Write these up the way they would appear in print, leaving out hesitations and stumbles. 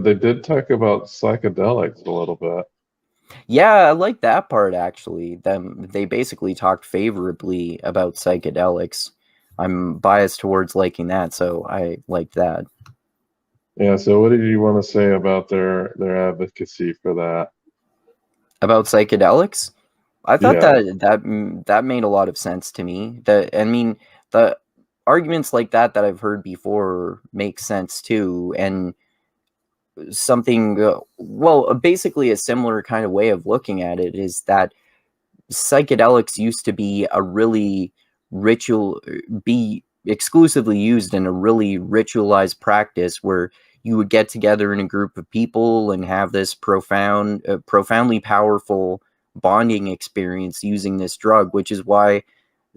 they did talk about psychedelics a little bit. Yeah, I like that part actually. They basically talked favorably about psychedelics. I'm biased towards liking that, so I like that. Yeah, so what did you want to say about their advocacy for that? About psychedelics, I thought Yeah. that made a lot of sense to me. I mean, the arguments like that I've heard before make sense too, and something basically a similar kind of way of looking at it is that psychedelics used to be a really ritual be exclusively used in a really ritualized practice where you would get together in a group of people and have this profoundly powerful bonding experience using this drug, which is why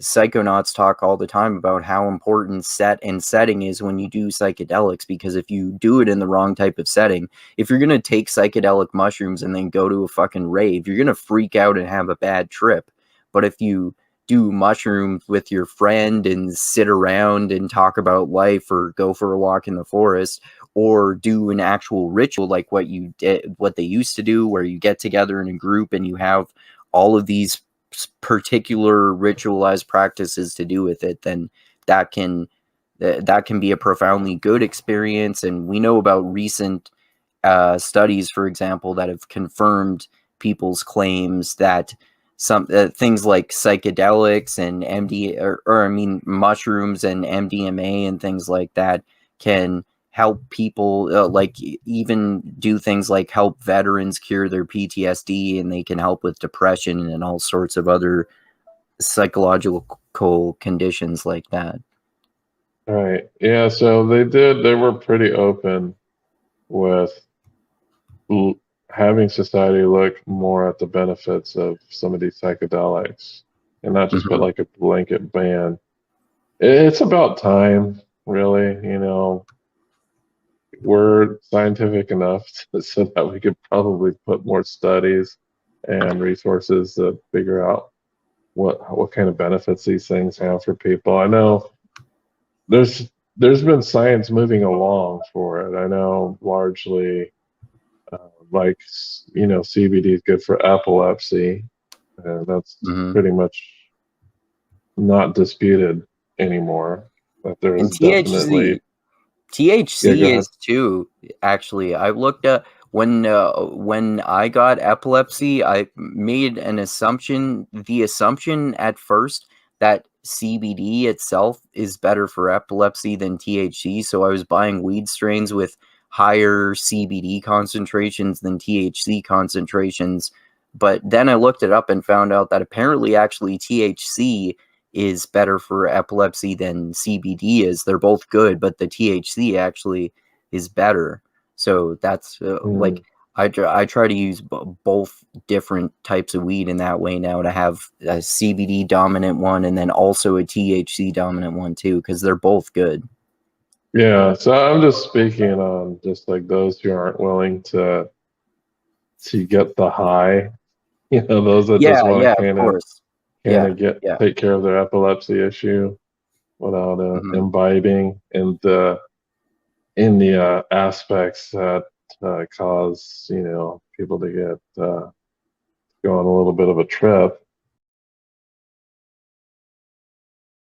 psychonauts talk all the time about how important set and setting is when you do psychedelics, because if you do it in the wrong type of setting, if you're going to take psychedelic mushrooms and then go to a fucking rave, you're going to freak out and have a bad trip. But if you do mushrooms with your friend and sit around and talk about life or go for a walk in the forest or do an actual ritual like what they used to do, where you get together in a group and you have all of these particular ritualized practices to do with it, then that can that can be a profoundly good experience. And we know about recent studies, for example, that have confirmed people's claims that some things like psychedelics and or I mean mushrooms and MDMA and things like that can help people even do things like help veterans cure their PTSD, and they can help with depression and all sorts of other psychological conditions like that. All right. Yeah, so they were pretty open with l- having society look more at the benefits of some of these psychedelics and not just put Mhm. like a blanket ban. It's about time, really. We're scientific enough so that we could probably put more studies and resources to figure out what kind of benefits these things have for people. I know there's been science moving along for it. I know largely like CBD is good for epilepsy, and that's Mhm. pretty much not disputed anymore. That there And is definitely. Yeah, go THC ahead. is too. Actually, I looked at when I got epilepsy, I made an assumption. The assumption at first that CBD itself is better for epilepsy than THC. So I was buying weed strains with higher CBD concentrations than THC concentrations. But then I looked it up and found out that apparently, actually, THC is better for epilepsy than CBD is. They're both good, but the THC actually is better. So that's Mm. I try to use both different types of weed in that way now, to have a CBD dominant one and then also a THC dominant one too, because they're both good. Yeah, so I'm just speaking on just like those who aren't willing to get the high, those that just Yeah, want yeah, to of course. kind Yeah, of get yeah. take care of their epilepsy issue without Hmm. imbibing in the aspects that cause people to get go on a little bit of a trip.